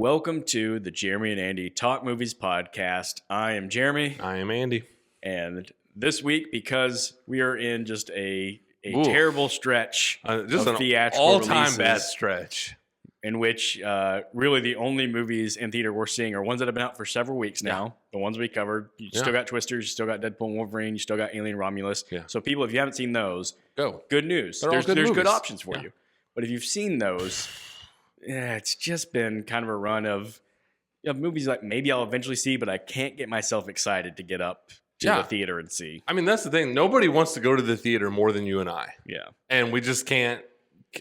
Welcome to the Jeremy and Andy Talk Movies podcast. I am Jeremy, I am Andy. and this week, because we are in just a Ooh. terrible stretch Just of an theatrical all-time releases, bad stretch. in which really the only movies in theater we're seeing are ones that have been out for several weeks now. The ones we covered. You still got Twisters, you still got Deadpool and Wolverine, you still got Alien Romulus. Yeah. So people, if you haven't seen those, Go. good news. They're all good There's good movies. options for you. But if you've seen those, it's just been kind of a run of movies like maybe I'll eventually see, but I can't get myself excited to get up to the theater and see. I mean, that's the thing. Nobody wants to go to the theater more than you and I. Yeah. And we just can't.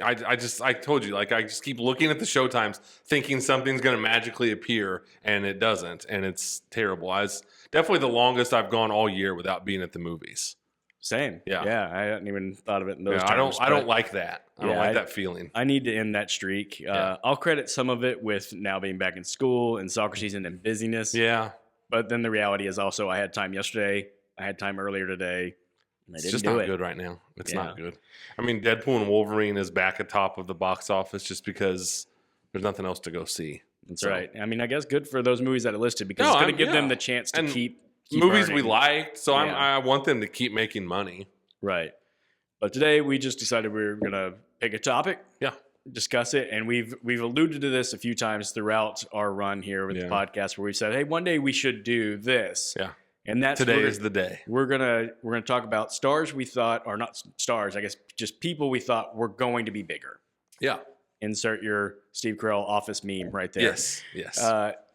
I told you, I just keep looking at the showtimes thinking something's going to magically appear, and it doesn't. And it's terrible. It's definitely the longest I've gone all year without being at the movies. Same. Yeah. Yeah. I hadn't even thought of it in those terms. I don't like that. I don't like that feeling. I need to end that streak. I'll credit some of it with now being back in school and soccer season and busyness. Yeah. But then the reality is also I had time yesterday. I had time earlier today. And It's just not good right now. It's not good. I mean, Deadpool and Wolverine is back at top of the box office just because there's nothing else to go see. That's right. I mean, I guess good for those movies that are listed because it's going to give them the chance to keep movies we earning. liked. So I want them to keep making money. Right. But today we just decided we were going to pick a topic. Yeah. Discuss it. And we've alluded to this a few times throughout our run here with the podcast where we said, hey, one day we should do this. Yeah. And that's today is the day. We're gonna talk about stars we thought, or not stars, I guess, just people we thought were going to be bigger. Yeah. Insert your Steve Carell Office meme right there. Yes.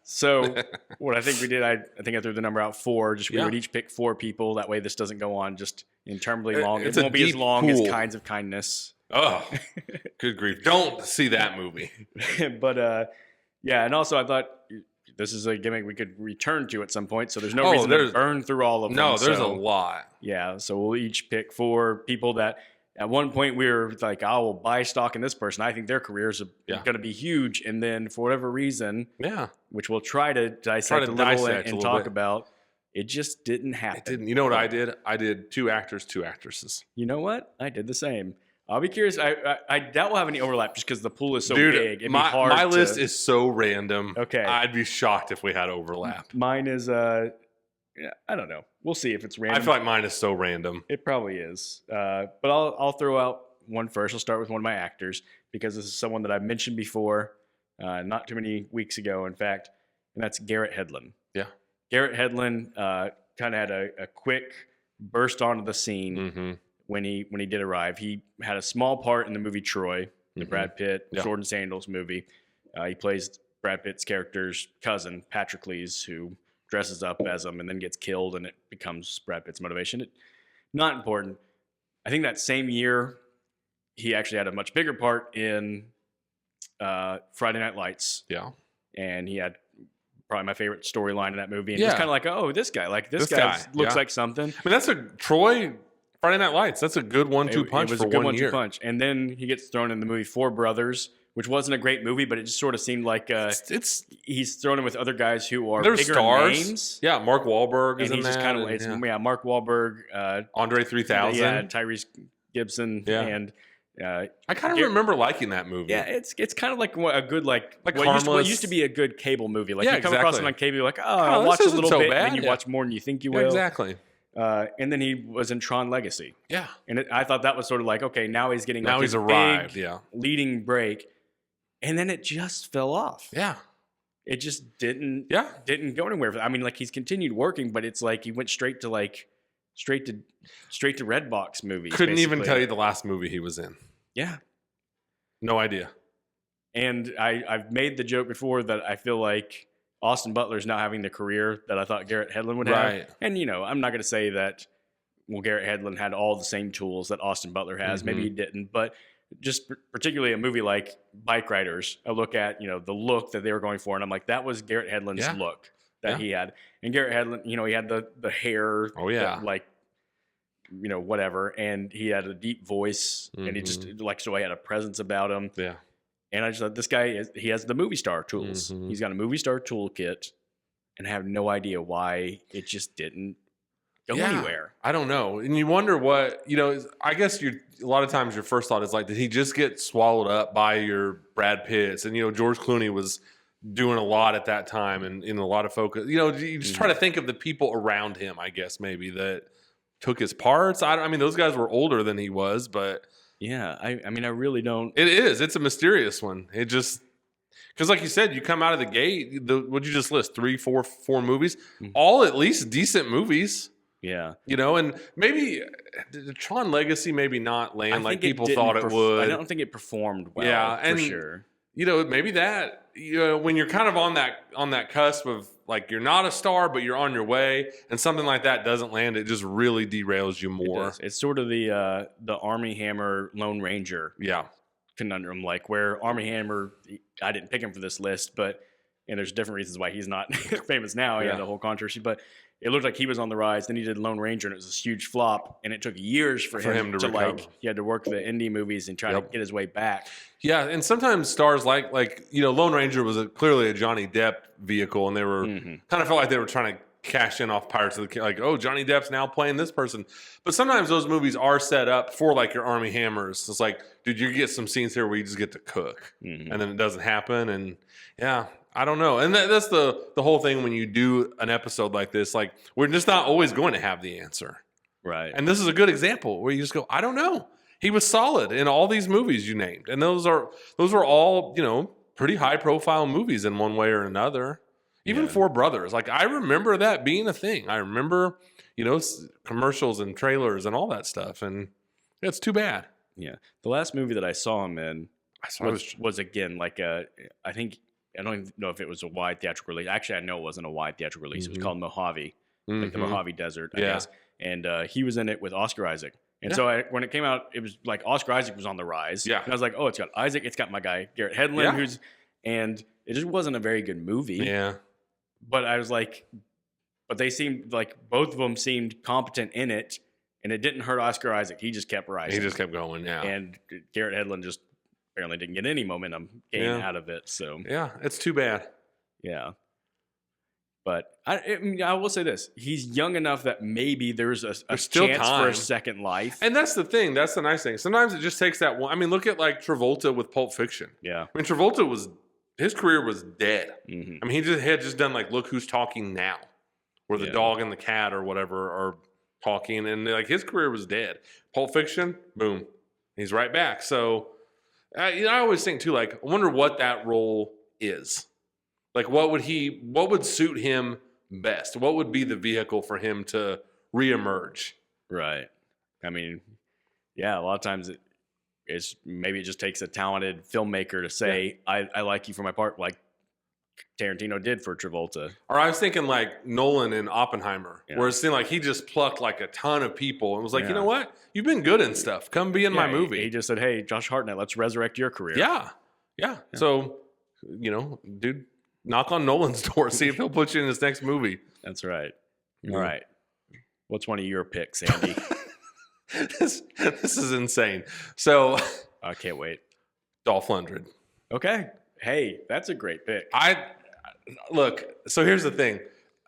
So what I think we did, I think I threw the number out 4. Just we would each pick 4 people. That way, this doesn't go on just interminably long. It won't be as long as Kinds of Kindness. Oh, good grief! Don't see that movie. But and also I thought this is a gimmick we could return to at some point, so there's no reason to burn through all of them. No, there's a lot. Yeah, so we'll each pick 4 people that at one point we were like, oh, we'll buy stock in this person. I think their careers are going to be huge. And then for whatever reason, which we'll try to dissect a little and talk about, it just didn't happen. It didn't. You know what I did? I did 2 actors, 2 actresses. You know what? I did the same. I'll be curious. I doubt we'll have any overlap just because the pool is so big. It'd be hard my list is so random. Okay. I'd be shocked if we had overlap. Mine is, I don't know. We'll see if it's random. I feel like mine is so random. It probably is. But I'll throw out one first. I'll start with one of my actors because this is someone that I've mentioned before, not too many weeks ago, in fact, and that's Garrett Hedlund. Yeah. Garrett Hedlund kind of had a quick burst onto the scene when he did arrive. He had a small part in the movie Troy, the Brad Pitt, Sword and Sandals movie. He plays Brad Pitt's character's cousin, Patroclus, who dresses up as him and then gets killed, and it becomes Brad Pitt's motivation. Not important. I think that same year, he actually had a much bigger part in Friday Night Lights. Yeah. And he had probably my favorite storyline in that movie. And just kind of like, oh, this guy looks like something. I mean, that's a Troy Friday Night Lights. That's a good 1-2 punch for 1 year. Punch. And then he gets thrown in the movie Four Brothers, which wasn't a great movie, but it just sort of seemed like he's thrown in with other guys who are bigger stars. Names. Yeah, Mark Wahlberg is in just kind of Mark Wahlberg, Andre 3000, Tyrese Gibson, and I kind of remember liking that movie. Yeah, it's kind of like a good like what used to be a good cable movie. Like you come across it on cable, you're like, I'll watch a little bit, and then you watch more than you think you will. Yeah, exactly. And then he was in Tron Legacy. Yeah. And I thought that was sort of like, okay, now he's getting now he's arrived, big leading break. And then it just fell off. Yeah. It just didn't go anywhere. I mean, like he's continued working, but it's like he went straight to Redbox movies. Couldn't even tell you the last movie he was in. Yeah. No idea. And I've made the joke before that I feel like Austin Butler's now having the career that I thought Garrett Hedlund would have. And, I'm not going to say that, Garrett Hedlund had all the same tools that Austin Butler has. Maybe he didn't. But just particularly a movie like Bike Riders, I look at, the look that they were going for. And I'm like, that was Garrett Hedlund's look that he had. And Garrett Hedlund, he had the hair. Oh, yeah. Whatever. And he had a deep voice. And he just, so he had a presence about him. Yeah. And I just thought this guy, he has the movie star tools. He's got a movie star toolkit, and I have no idea why it just didn't go anywhere. I don't know. And you wonder what, I guess a lot of times your first thought is like, did he just get swallowed up by your Brad Pitts? And, George Clooney was doing a lot at that time and in a lot of focus. You know, you just try to think of the people around him, I guess, maybe that took his parts. I mean, those guys were older than he was, but Yeah, I mean, I really don't. it's a mysterious one. It just, because like you said, you come out of the gate, what'd you just list? 3, 4 movies, all at least decent movies. Yeah. You know, and maybe the Tron Legacy maybe not land like people didn't thought it would. I don't think it performed well. Yeah, and for sure. you know, maybe that, you know, when you're kind of on that cusp of like you're not a star, but you're on your way, and something like that doesn't land, it just really derails you more. It's sort of the Armie Hammer Lone Ranger conundrum, like where Armie Hammer, I didn't pick him for this list, but and there's different reasons why he's not famous now. He had a whole controversy, but it looked like he was on the rise. Then he did Lone Ranger, and it was this huge flop. And it took years for him to recover. like, he had to work the indie movies and try to get his way back. Yeah, and sometimes stars like you know, Lone Ranger was clearly a Johnny Depp vehicle, and they were kind of felt like they were trying to cash in off Pirates of the like, oh, Johnny Depp's now playing this person. But sometimes those movies are set up for like your Armie Hammers. It's like, dude, you get some scenes here where you just get to cook, and then it doesn't happen, and yeah. I don't know. And that's the whole thing when you do an episode like this. Like, we're just not always going to have the answer. Right. And this is a good example where you just go, I don't know. He was solid in all these movies you named. And those are all, you know, pretty high profile movies in one way or another. Even Four Brothers. Like, I remember that being a thing. I remember, you know, commercials and trailers and all that stuff. And it's too bad. Yeah. The last movie that I saw him in was again, like I think, I don't even know if it was a wide theatrical release. Actually, I know it wasn't a wide theatrical release. It was called Mojave, like the Mojave Desert, I guess. And he was in it with Oscar Isaac. And so when it came out, it was like Oscar Isaac was on the rise. Yeah. And I was like, oh, it's got Isaac. It's got my guy, Garrett Hedlund, and it just wasn't a very good movie. Yeah. But I was like, but they seemed like both of them seemed competent in it. And it didn't hurt Oscar Isaac. He just kept rising. He just kept going, yeah. And Garrett Hedlund just apparently didn't get any momentum gain out of it. So yeah, it's too bad. Yeah. But I will say this. He's young enough that maybe there's a chance for a second life. And that's the thing. That's the nice thing. Sometimes it just takes that one. I mean, look at like Travolta with Pulp Fiction. Yeah. I mean, Travolta his career was dead. I mean, he had just done like Look Who's Talking Now, where the dog and the cat or whatever are talking. And like his career was dead. Pulp Fiction, boom. He's right back. So I always think too, like, I wonder what that role is. Like, what would suit him best? What would be the vehicle for him to reemerge? Right. I mean, yeah, a lot of times maybe it just takes a talented filmmaker to say, I like you for my part, like Tarantino did for Travolta. Or I was thinking like Nolan in Oppenheimer, where it seemed like he just plucked like a ton of people and was like, you know what? You've been good in stuff. Come be in my movie. He just said, hey, Josh Hartnett, let's resurrect your career. Yeah. So, you know, dude, knock on Nolan's door. See if he'll put you in his next movie. That's right. All right. What's one of your picks, Andy? This is insane. So I can't wait. Dolph Lundgren. Okay. Hey, that's a great pick. Look, so here's the thing.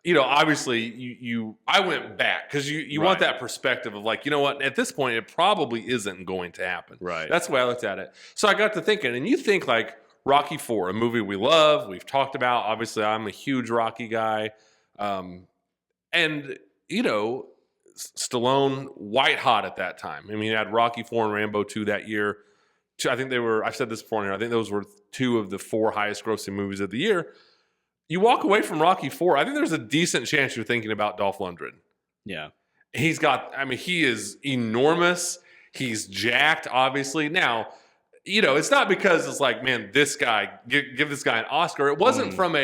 You know, obviously I went back because you want that perspective of like, you know what, at this point, it probably isn't going to happen. Right. That's the way I looked at it. So I got to thinking, and you think like Rocky IV, a movie we love, we've talked about. Obviously, I'm a huge Rocky guy. And, you know, Stallone, white hot at that time. I mean, he had Rocky IV and Rambo 2 that year. I think I've said this before, I think those were 2 of the 4 highest grossing movies of the year. You walk away from Rocky IV, I think there's a decent chance you're thinking about Dolph Lundgren. Yeah. He is enormous. He's jacked, obviously. Now, you know, it's not because it's like, man, this guy, give this guy an Oscar. It wasn't from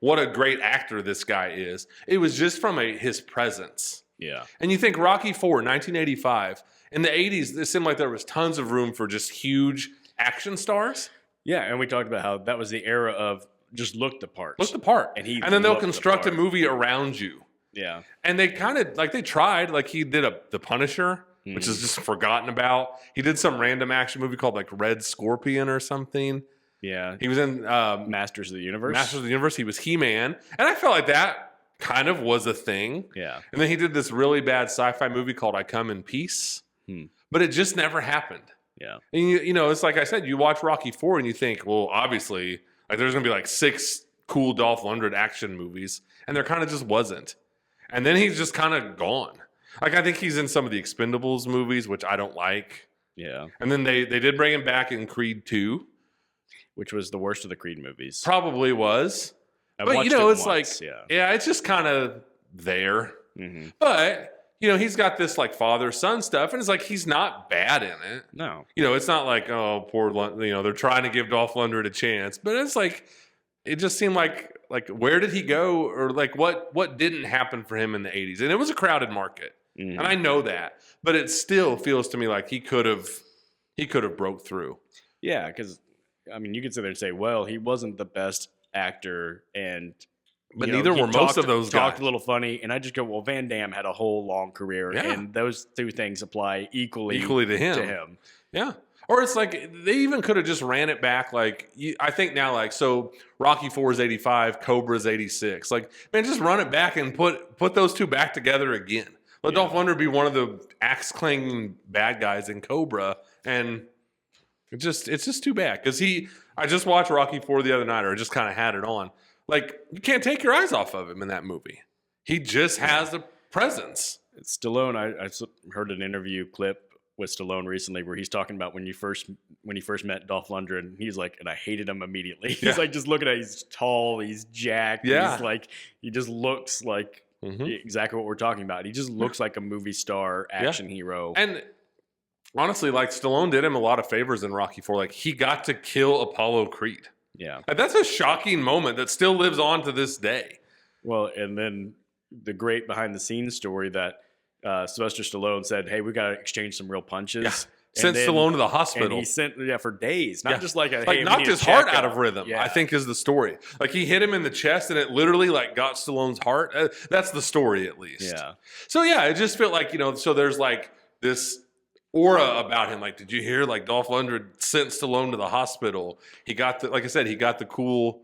what a great actor this guy is. It was just from his presence. Yeah. And you think Rocky IV, 1985, in the 80s, it seemed like there was tons of room for just huge action stars. Yeah, and we talked about how that was the era of just look the part. Look the part. And then they'll construct a movie around you. Yeah. And they kind of, like, they tried. Like, he did The Punisher, which is just forgotten about. He did some random action movie called, like, Red Scorpion or something. Yeah. He was in Masters of the Universe. Masters of the Universe. He was He-Man. And I felt like that kind of was a thing. Yeah. And then he did this really bad sci-fi movie called I Come in Peace. But it just never happened. Yeah. And, you know, it's like I said, you watch Rocky IV and you think, well, obviously, like, there's going to be, like, 6 cool Dolph Lundgren action movies, and there kind of just wasn't. And then he's just kind of gone. Like, I think he's in some of the Expendables movies, which I don't like. Yeah. And then they did bring him back in Creed 2. Which was the worst of the Creed movies. Probably was. I But, watched you know, it it's once, like, yeah, it's just kind of there. Mm-hmm. But, you know, he's got this, like, father-son stuff, and it's like he's not bad in it. No. You know, it's not like, oh, poor, you know, they're trying to give Dolph Lundgren a chance. But it's like, it just seemed like where did he go? Or, like, what didn't happen for him in the 80s? And it was a crowded market. Mm-hmm. And I know that. But it still feels to me like he could have broke through. Yeah, because, I mean, you could sit there and say, well, he wasn't the best actor, and but you know, neither he were most of those guys. Talked a little funny, and I just go, well, Van Damme had a whole long career, Yeah. and those two things apply equally to him. Yeah. Or it's like they even could have just ran it back. Like, I think now, like, so Rocky IV is 85, Cobra is 86. Like, man, just run it back and put those two back together again. Let Dolph Lundgren be one of the axe-clanging bad guys in Cobra, and it's just too bad. Because I just watched Rocky IV the other night, or I just kind of had it on. Like, you can't take your eyes off of him in that movie. He just has a presence. Stallone, I heard an interview clip with Stallone recently where he's talking about when he first met Dolph Lundgren. He's like, and I hated him immediately. He's like, just looking at, he's tall, he's jacked. Yeah. He's like, he just looks like exactly what we're talking about. He just looks like a movie star action hero. And honestly, like, Stallone did him a lot of favors in Rocky IV. Like, he got to kill Apollo Creed. Yeah. And that's a shocking moment that still lives on to this day. Well, and then the great behind the scenes story that Sylvester Stallone said, hey, we got to exchange some real punches. Yeah. Sent Stallone to the hospital. And he sent, for days. Not just like hey, knocked his heart out of rhythm, I think is the story. Like, he hit him in the chest and it literally, like, got Stallone's heart. That's the story, at least. Yeah. So, yeah, it just felt like, you know, so there's, like, this aura about him. Like, did you hear, like, Dolph Lundgren sent Stallone to the hospital? He got the, like I said, he got the cool,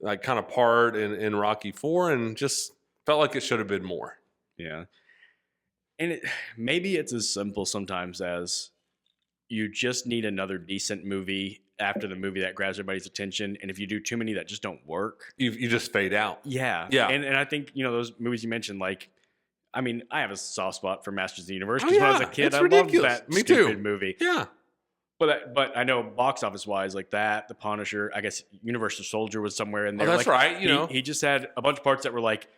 like, kind of part in Rocky IV, and just felt like it should have been more. Yeah. And maybe it's as simple sometimes as you just need another decent movie after the movie that grabs everybody's attention. And if you do too many that just don't work, you just fade out. Yeah. Yeah. And I think, you know, those movies you mentioned, like, I mean, I have a soft spot for Masters of the Universe because when I was a kid, I loved that stupid movie. Yeah. But I know box office wise, like that, The Punisher, I guess Universal Soldier was somewhere in there. Oh, that's like, right. You know, he just had a bunch of parts that were like,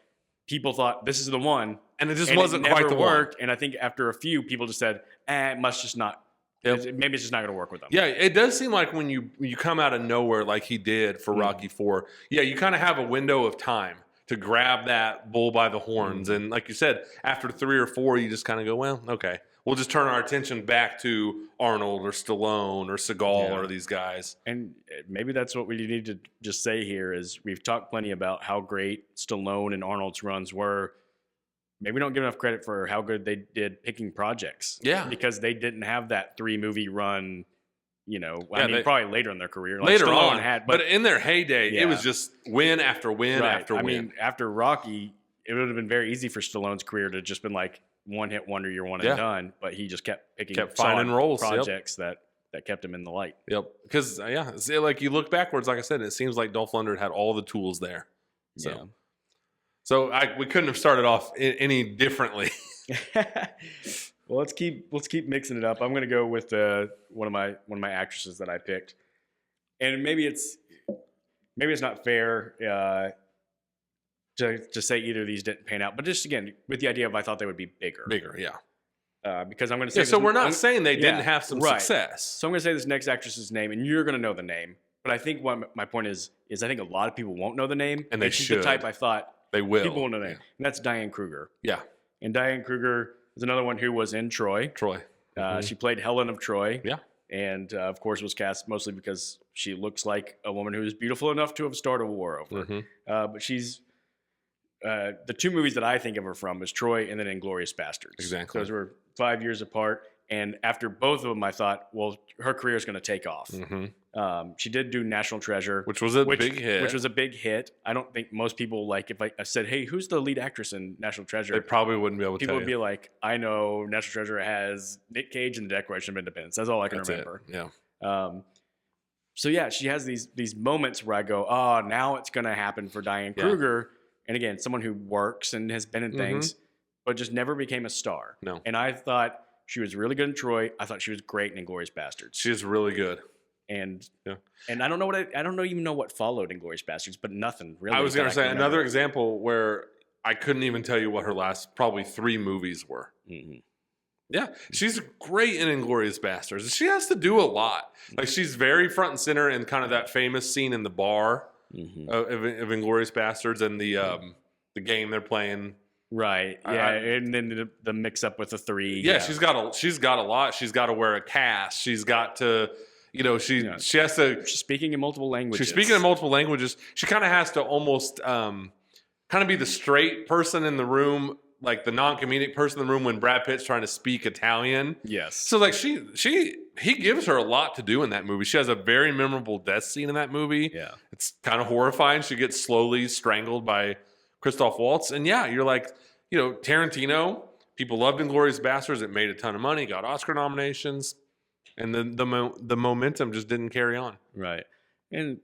people thought this is the one. And it just wasn't quite the work. one. And I think after a few, people just said, it must just not. Yep. Maybe it's just not going to work with them. Yeah, it does seem like when you come out of nowhere like he did for Rocky IV, yeah, you kind of have a window of time to grab that bull by the horns. And like you said, after 3 or 4, you just kind of go, well, okay, we'll just turn our attention back to Arnold or Stallone or Seagal or these guys. And maybe that's what we need to just say here is we've talked plenty about how great Stallone and Arnold's runs were. Maybe we don't give enough credit for how good they did picking projects. Yeah. Because they didn't have that 3-movie run, you know, probably later in their career. Like later Stallone on. But in their heyday, it was just win after win after win. I mean, after Rocky, it would have been very easy for Stallone's career to just been like one-hit wonder, you're one and done. But he just kept finding roles, projects that kept him in the light. Yep. Because, like you look backwards, like I said, it seems like Dolph Lundgren had all the tools there. So. Yeah. So we couldn't have started off any differently. Well, let's keep mixing it up. I'm going to go with one of my actresses that I picked, and maybe it's not fair to say either of these didn't pan out, but just again with the idea of I thought they would be bigger, yeah. Because I'm going to say so we're not saying they didn't have some success. So I'm going to say this next actress's name, and you're going to know the name. But I think what my point is I think a lot of people won't know the name, and they should. The type I thought. They will. People will know that. And that's Diane Kruger. Yeah. And Diane Kruger is another one who was in Troy. She played Helen of Troy. Yeah. And, of course, was cast mostly because she looks like a woman who is beautiful enough to have started a war over. But she's the 2 movies that I think of her from is Troy and then Inglourious Basterds. Exactly. Those were 5 years apart. And after both of them, I thought, well, her career is going to take off. She did do National Treasure, which was a big hit. Which was a big hit. I don't think most people like if I said, "Hey, who's the lead actress in National Treasure?" They probably wouldn't be able to. People would be like, "I know National Treasure has Nick Cage and the Declaration of Independence." That's all I can remember. Yeah. So yeah, she has these moments where I go, oh, now it's gonna happen for Diane Kruger. And again, someone who works and has been in things, but just never became a star. No. And I thought she was really good in Troy. I thought she was great in Inglourious Bastards. She is really good. And I don't know even know what followed Inglourious Bastards, but nothing really. I was going to say another example where I couldn't even tell you what her last probably 3 movies were. Mm-hmm. Yeah, she's great in Inglourious Bastards. She has to do a lot. Like she's very front and center in kind of that famous scene in the bar of Inglourious Bastards and the game they're playing. Right. Yeah, and then the mix up with the 3. Yeah, she's got a lot. She's got to wear a cast. She's got to, she has to. She's speaking in multiple languages. She's speaking in multiple languages. She kind of has to almost kind of be the straight person in the room, like the non-comedic person in the room when Brad Pitt's trying to speak Italian. Yes. So like he gives her a lot to do in that movie. She has a very memorable death scene in that movie. Yeah. It's kind of horrifying. She gets slowly strangled by Christoph Waltz. And yeah, you're like, Tarantino, people loved Inglourious Bastards. It made a ton of money, got Oscar nominations, and then the momentum just didn't carry on. Right. And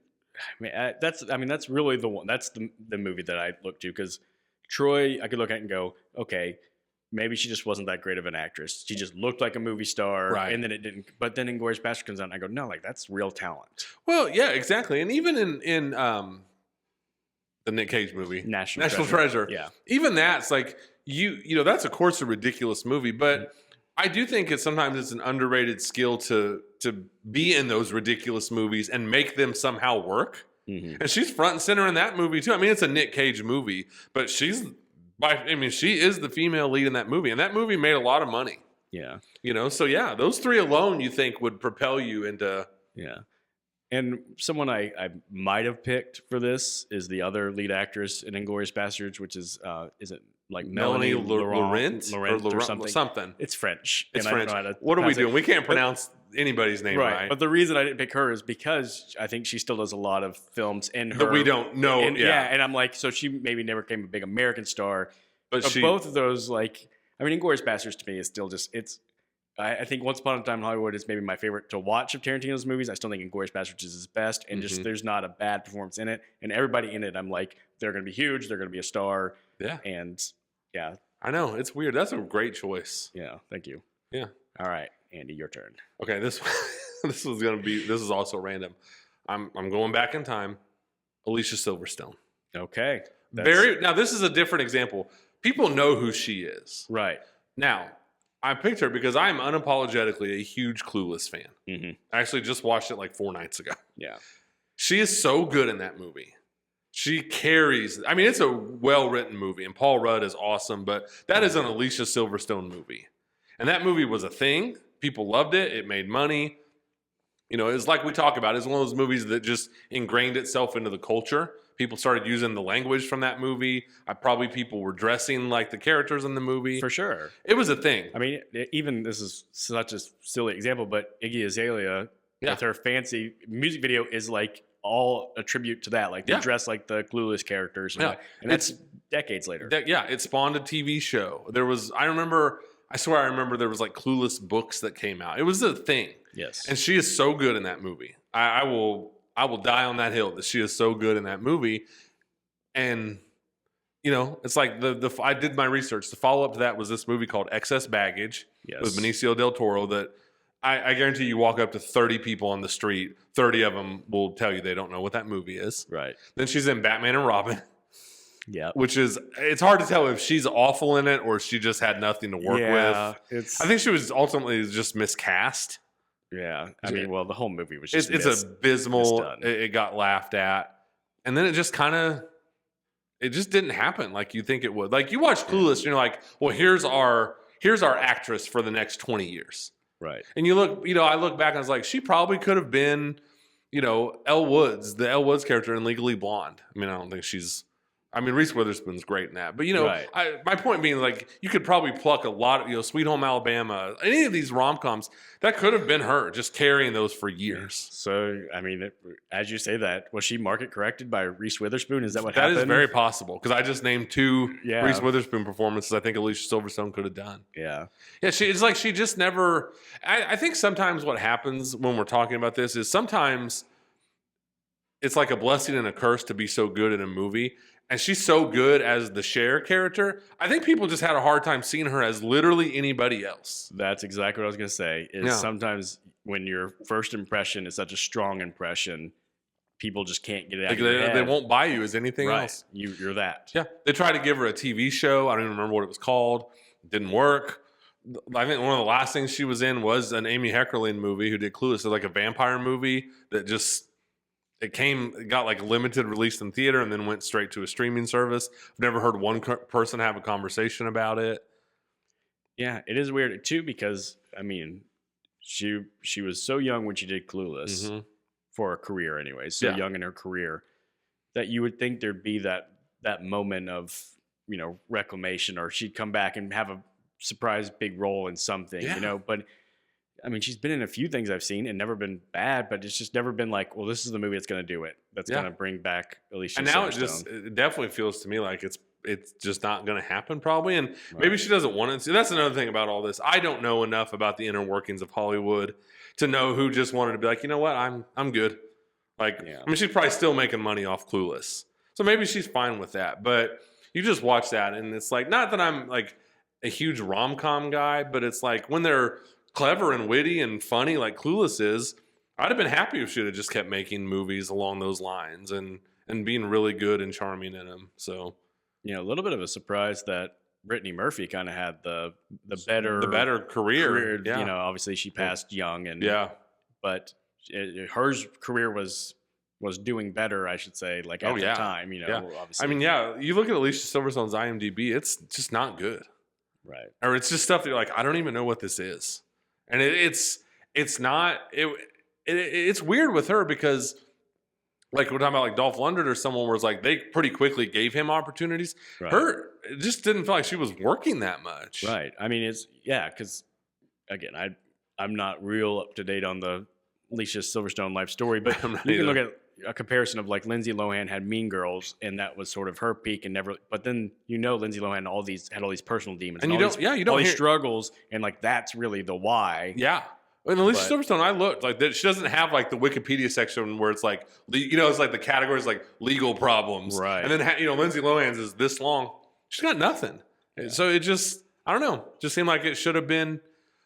that's really the one. That's the movie that I look to, because Troy, I could look at and go, okay, maybe she just wasn't that great of an actress. She just looked like a movie star, right. And then it didn't. But then Inglourious Bastards comes out, and I go, no, like that's real talent. Well, yeah, exactly. And even in the Nick Cage movie, National Treasure, yeah, even that's like that's of course a ridiculous movie, but I do think sometimes it's an underrated skill to be in those ridiculous movies and make them somehow work. Mm-hmm. And she's front and center in that movie too. I mean, it's a Nick Cage movie, but she is the female lead in that movie, and that movie made a lot of money. Yeah, so yeah, those 3 alone you think would propel you into And someone I might have picked for this is the other lead actress in Inglourious Bastards, which is it like Melanie Laurent or something? It's French. It's French. What are we doing? We can't pronounce anybody's name right. But the reason I didn't pick her is because I think she still does a lot of films in her that we don't know. And I'm like, so she maybe never became a big American star. But both of those, like, I mean, Inglourious Bastards to me is still just I think Once Upon a Time in Hollywood is maybe my favorite to watch of Tarantino's movies. I still think Inglourious Bastards is his best, and just there's not a bad performance in it. And everybody in it, I'm like, they're going to be huge. They're going to be a star. Yeah. And yeah. I know. It's weird. That's a great choice. Yeah. Thank you. Yeah. All right, Andy, your turn. Okay. This is also random. I'm going back in time. Alicia Silverstone. Okay. Now this is a different example. People know who she is. Right. Now, I picked her because I'm unapologetically a huge Clueless fan. Mm-hmm. I actually just watched it like 4 nights ago. Yeah. She is so good in that movie. She carries. I mean, it's a well-written movie, and Paul Rudd is awesome, but that is an Alicia Silverstone movie. And that movie was a thing. People loved it. It made money. It's like we talk about. It's one of those movies that just ingrained itself into the culture. People started using the language from that movie. People were dressing like the characters in the movie. For sure. It was a thing. I mean, even this is such a silly example, but Iggy Azalea with her fancy music video is like all a tribute to that. Like they dress like the Clueless characters. And that's decades later. It spawned a TV show. I swear I remember there was like Clueless books that came out. It was a thing. Yes. And she is so good in that movie. I will die on that hill that she is so good in that movie. And, it's like I did my research. The follow-up to that was this movie called Excess Baggage with Benicio del Toro that I guarantee you walk up to 30 people on the street, 30 of them will tell you they don't know what that movie is. Right. Then she's in Batman and Robin. Yeah. It's hard to tell if she's awful in it or she just had nothing to work with. I think she was ultimately just miscast. Yeah. I mean, well, the whole movie was just it's abysmal. It got laughed at. And then it just it just didn't happen like you think it would. Like you watch Clueless and you're like, well, here's our actress for the next 20 years. Right. And you look, I look back and I was like, she probably could have been, Elle Woods, the Elle Woods character in Legally Blonde. I mean, I don't think Reese Witherspoon's great in that. But, my point being, like, you could probably pluck a lot of, Sweet Home Alabama, any of these rom-coms, that could have been her just carrying those for years. So, I mean, as you say that, was she market corrected by Reese Witherspoon? Is that what happened? That is very possible, because I just named 2 Reese Witherspoon performances I think Alicia Silverstone could have done. Yeah. Yeah, it's like she just never... I think sometimes what happens when we're talking about this is sometimes it's like a blessing and a curse to be so good in a movie. And she's so good as the Cher character. I think people just had a hard time seeing her as literally anybody else. That's exactly what I was going to say. Is Yeah. sometimes when your first impression is such a strong impression, people just can't get it out Like of your they head. won't buy you as anything Right. else. You're that. Yeah. They tried to give her a TV show. I don't even remember what it was called. It didn't work. I think one of the last things she was in was an Amy Heckerling movie who did Clueless. So like a vampire movie that just it got like limited release in theater and then went straight to a streaming service. I've never heard one person have a conversation about it. Yeah, it is weird too because I mean, she was so young when she did Clueless Mm-hmm. for her career, anyway. So Yeah. young in her career that you would think there'd be that moment of reclamation, or she'd come back and have a surprise big role in something, Yeah. But I mean, she's been in a few things I've seen and never been bad, but it's just never been like, well, this is the movie that's going to do it. That's Yeah. going to bring back Alicia And now Silverstone. it definitely feels to me like it's just not going to happen probably. And Right. maybe she doesn't want it to. That's another thing about all this. I don't know enough about the inner workings of Hollywood to know who just wanted to be like, you know what, I'm good. Like, Yeah. I mean, she's probably still making money off Clueless. So maybe she's fine with that. But you just watch that and it's like, not that I'm like a huge rom-com guy, but it's like when they're clever and witty and funny like Clueless is, I'd have been happy if she had just kept making movies along those lines and being really good and charming in them. So A little bit of a surprise that Brittany Murphy kind of had the better career. Yeah. Obviously she passed young, and Yeah. but her career was doing better, I should say, like at Oh, the yeah. time, Yeah. obviously. I mean, yeah, you look at Alicia Silverstone's IMDb, it's just not good. right. Or it's just stuff that you're like, I don't even know what this is. And it's not, it's weird with her because like we're talking about like Dolph Lundgren or someone where it's like they pretty quickly gave him opportunities. Right. It just didn't feel like she was working that much. Right. I mean, because again, I'm not real up to date on the Alicia Silverstone life story, but I'm you not can either. look at a comparison of like Lindsay Lohan had Mean Girls, and that was sort of her peak, and never. But then Lindsay Lohan had all these personal demons, And you all don't, these, yeah, you don't all these hear, struggles, and like that's really the why. yeah. And Alicia But- Silverstone, I looked like that. She doesn't have like the Wikipedia section where it's like, it's like the categories like legal problems, Right. And then Lindsay Lohan's is this long. She's got nothing. Yeah. So it just, I don't know, just seemed like it should have been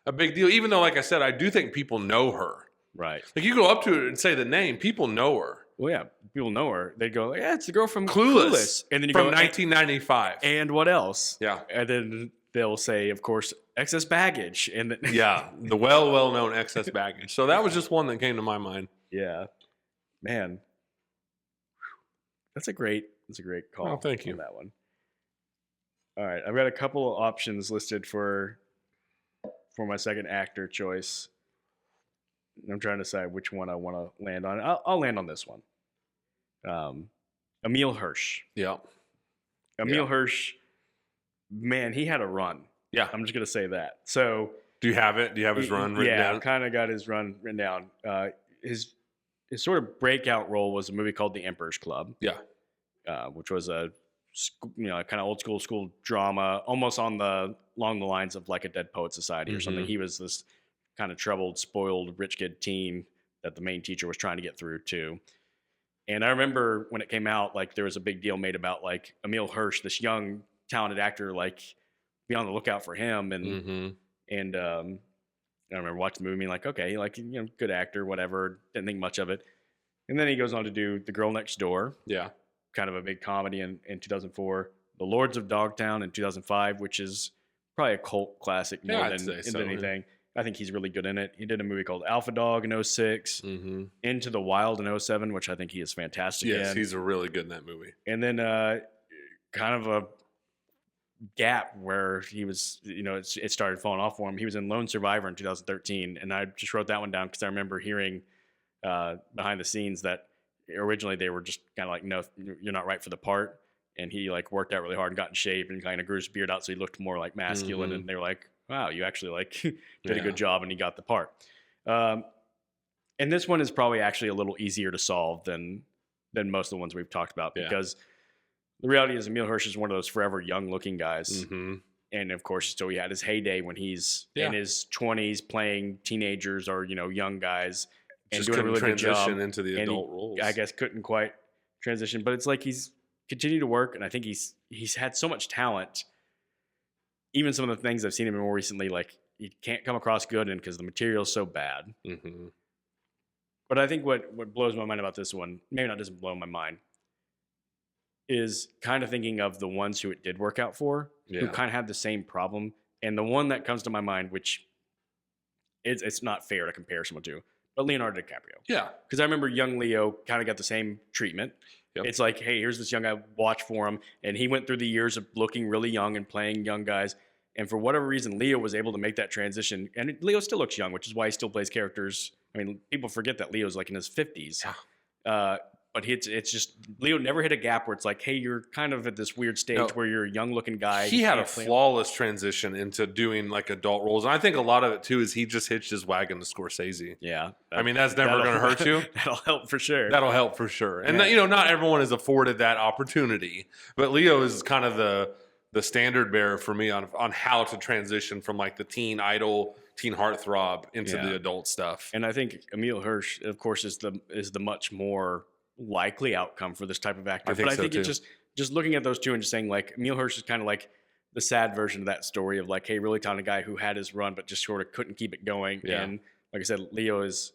a big deal. Even though, like I said, I do think people know her. Right. Like you go up to her and say the name, people know her. Well, yeah, people know her. They go, yeah, it's the girl from Clueless. and then you From go, 1995. and what else? Yeah. And then they'll say, of course, excess baggage, and then Yeah. The well known excess baggage. So that was just one that came to my mind. yeah, man, that's a great call. Oh, thank you. on that one. All right, I've got a couple of options listed for my second actor choice. I'm trying to decide which one I want to land on. I'll land on this one. Emile Hirsch. Yeah. Emile Hirsch, man, he had a run. Yeah. I'm just gonna say that. So Do you have it? Do you have his run written yeah, down? I've kind of got his run written down. His sort of breakout role was a movie called The Emperor's Club. Yeah. Which was a kind of old school drama, almost along the lines of like a Dead Poet Society or something. Mhm. He was this kind of troubled, spoiled, rich kid teen that the main teacher was trying to get through to. And I remember when it came out, like there was a big deal made about like Emile Hirsch, this young talented actor, like be on the lookout for him. And Mm-hmm. and I remember watching the movie, being like, okay, like good actor, whatever. Didn't think much of it. And then he goes on to do The Girl Next Door, Yeah. kind of a big comedy in 2004. The Lords of Dogtown in 2005, which is probably a cult classic more Yeah, I'd than say so, yeah. anything. I think he's really good in it. He did a movie called Alpha Dog in 06, Mm-hmm. Into the Wild in 07, which I think he is fantastic Yes, in. he's really good in that movie. And then kind of a gap where he was, it started falling off for him. He was in Lone Survivor in 2013, and I just wrote that one down because I remember hearing behind the scenes that originally they were just kind of like, no, you're not right for the part. And he like worked out really hard and got in shape and kind of grew his beard out so he looked more like masculine. Mhm. And they were like, wow, you actually like did a Yeah. good job, and he got the part. And this one is probably actually a little easier to solve than most of the ones we've talked about, Yeah. because the reality is Emile Hirsch is one of those forever young looking guys. Mm-hmm. And of course, so he had his heyday when he's Yeah. in his 20s playing teenagers or, young guys. and just doing a couldn't really good job. transition into the And adult roles. I guess couldn't quite transition, but it's like he's continued to work, and I think he's had so much talent. Even some of the things I've seen him in more recently, like he can't come across good, and because the material's so bad. Mm-hmm. But I think what blows my mind about this one, maybe not doesn't blow my mind, is kind of thinking of the ones who it did work out for, who kind of had the same problem. And the one that comes to my mind, which it's not fair to compare someone to, but Leonardo DiCaprio. Yeah. Because I remember young Leo kind of got the same treatment. Yep. It's like, hey, here's this young guy, watch for him. And he went through the years of looking really young and playing young guys. And for whatever reason, Leo was able to make that transition. And Leo still looks young, which is why he still plays characters. I mean, people forget that Leo's like in his 50s. Yeah. But it's just, Leo never hit a gap where it's like, hey, you're kind of at this weird stage where you're a young-looking guy. He had a flawless transition into doing like adult roles. And I think a lot of it, too, is he just hitched his wagon to Scorsese. Yeah. I mean, that's never going to hurt you. That'll help for sure. That'll help for sure. And, you know, not everyone is afforded that opportunity. But Leo is kind of the standard bearer for me on how to transition from like the teen idol, teen heartthrob into the adult stuff. And I think Emile Hirsch, of course, is the much more likely outcome for this type of actor. I think it's just looking at those two and just saying like Emile Hirsch is kind of like the sad version of that story of like, hey, really talented guy who had his run but just sort of couldn't keep it going. Yeah. And like I said, Leo is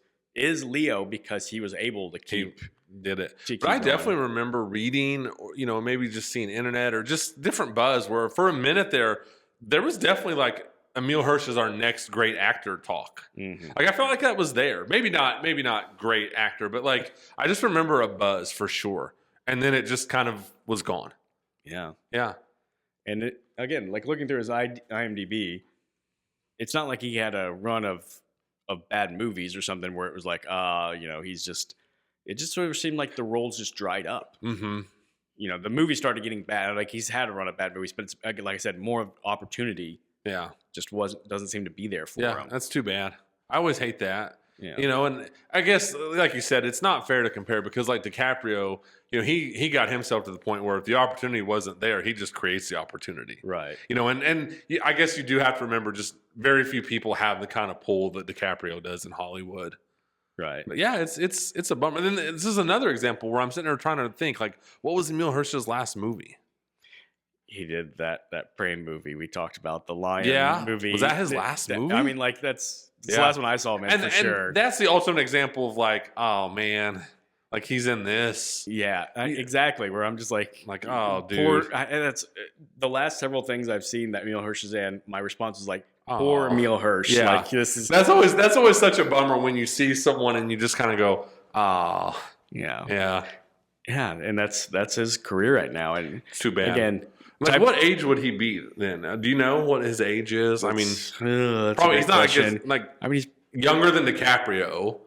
Leo because he was able to keep did it. But I definitely remember reading, or, you know, maybe just seeing internet or just different buzz where for a minute there was definitely like Emile Hirsch is our next great actor talk. Mm-hmm. Like I felt like that was there. Maybe not great actor, but like I just remember a buzz for sure. And then it just kind of was gone. Yeah. Yeah. And again, like looking through his IMDb, it's not like he had a run of bad movies or something where it was like, you know, it just sort of seemed like the roles just dried up. Mm-hmm. You know, the movie started getting bad. Like he's had a run of bad movies, but it's like I said, more of opportunity. Yeah. Just doesn't seem to be there for him. Yeah, that's too bad. I always hate that. Yeah. You know, and I guess like you said, it's not fair to compare because like DiCaprio, you know, he got himself to the point where if the opportunity wasn't there, he just creates the opportunity. Right. You know, and I guess you do have to remember just very few people have the kind of pull that DiCaprio does in Hollywood. Right. But yeah, it's a bummer. And then this is another example where I'm sitting there trying to think like, what was Emile Hirsch's last movie? He did that Prey movie we talked about, the Lion movie. Was that his last movie? I mean, like that's the last one I saw, man, for sure. And that's the ultimate example of like, oh man, like he's in this. Yeah, exactly. Where I'm just like, oh dude. And that's the last several things I've seen that Emile Hirsch is in. My response is like, poor Emile Hirsch. Yeah, like, that's always such a bummer when you see someone and you just kind of go, oh, yeah. And that's his career right now. And it's too bad. Again. Like, what age would he be then? Do you know what his age is? I mean, probably he's not he's younger than DiCaprio.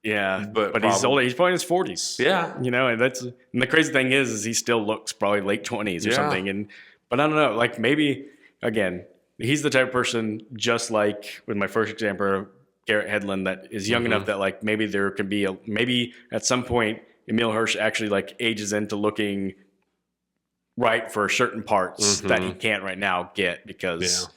Yeah, but he's older. He's probably in his 40s. Yeah, you know, and the crazy thing is he still looks probably late 20s or something. But I don't know, like maybe again, he's the type of person just like with my first example, Garrett Hedlund, that is young enough that like maybe there can be maybe at some point Emile Hirsch actually like ages into looking right for certain parts that he can't right now get because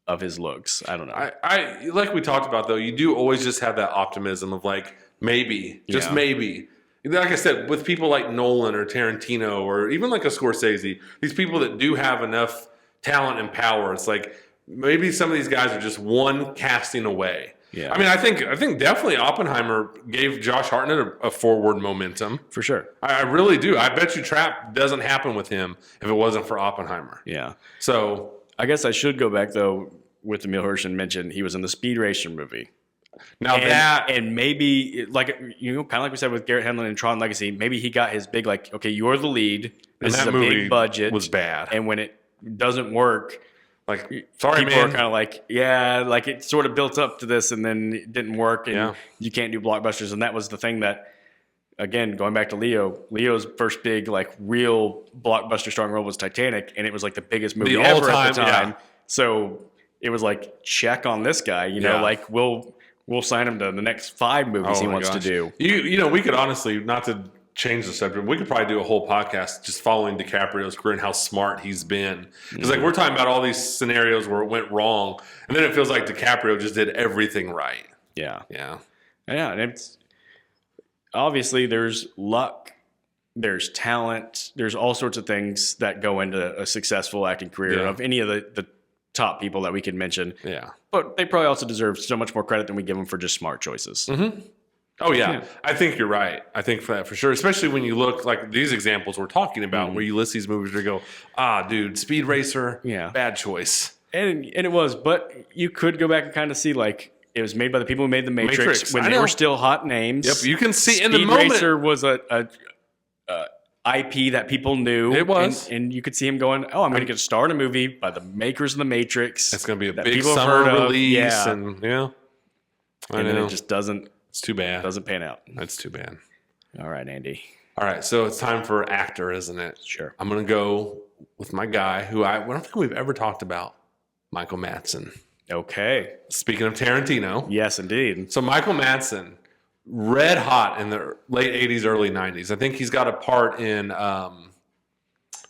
of his looks. I don't know. I like we talked about though, you do always just have that optimism of like maybe, just maybe. Like I said, with people like Nolan or Tarantino or even like a Scorsese, these people that do have enough talent and power, it's like maybe some of these guys are just one casting away. Yeah. I mean, I think definitely Oppenheimer gave Josh Hartnett a forward momentum. For sure. I really do. I bet you Trap doesn't happen with him if it wasn't for Oppenheimer. Yeah. So I guess I should go back though with Emile Hirsch and mention he was in the Speed Racer movie. Now and maybe like, you know, kind of like we said with Garrett Hedlund and Tron Legacy, maybe he got his big like, okay, you're the lead. This is a big budget. Was bad. And when it doesn't work, like, sorry, people are kind of like, like it sort of built up to this and then it didn't work and you can't do blockbusters. And that was the thing that, again, going back to Leo's first big, like real blockbuster starring role was Titanic. And it was like the biggest movie ever at the time. Yeah. So it was like, check on this guy, you know, like we'll sign him to the next 5 movies he wants to do. You know, we could honestly, not to change the subject, we could probably do a whole podcast just following DiCaprio's career and how smart he's been. Because like we're talking about all these scenarios where it went wrong, and then it feels like DiCaprio just did everything right. Yeah. Yeah. Yeah, and it's obviously there's luck, there's talent, there's all sorts of things that go into a successful acting career Yeah. of any of the top people that we could mention. Yeah. But they probably also deserve so much more credit than we give them for just smart choices. Mm-hmm. Oh, yeah. Yeah. I think you're right. I think for that for sure, especially when you look like these examples we're talking about where you list these movies where you go, dude, Speed Racer, Yeah. bad choice. And it was, but you could go back and kind of see like it was made by the people who made the Matrix, when I they know. were still hot names. Yep, you can see Speed in the moment. Racer was a IP that people knew. It was. and you could see him going, "Oh, I'm going to get a star in a movie by the makers of the Matrix." It's going to be a that big people have summer heard of. release. Yeah. And yeah. I And then know. it just doesn't It's too bad. pan out. That's too bad. All right, Andy. All right, so it's time for actor, isn't it? Sure. I'm going to go with my guy who I don't think we've ever talked about, Michael Madsen. Okay. Speaking of Tarantino. Yes, indeed. So Michael Madsen, red hot in the late 80s, early 90s. I think he's got a part in, I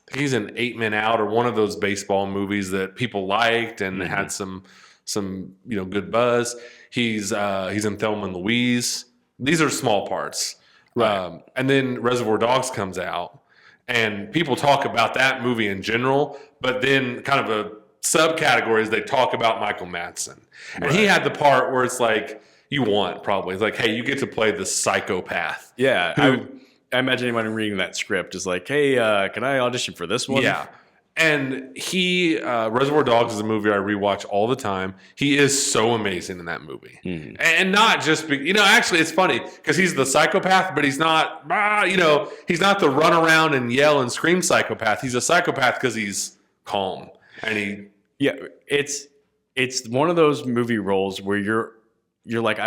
think he's in 8 Men Out or one of those baseball movies that people liked and had some good buzz. He's in Thelma and Louise. These are small parts. Right. And then Reservoir Dogs comes out, and people talk about that movie in general, but then kind of a subcategories they talk about Michael Madsen. And he had the part where it's like you want probably. It's like, hey, you get to play the psychopath. Yeah. Who- I imagine anyone reading that script is like, "Hey, can I audition for this one?" Yeah. And he, Reservoir Dogs is a movie I rewatch all the time. He is so amazing in that movie. And not just, actually it's funny because he's the psychopath, but he's not, he's not the run around and yell and scream psychopath. He's a psychopath because he's calm. And Yeah, it's one of those movie roles where you're like,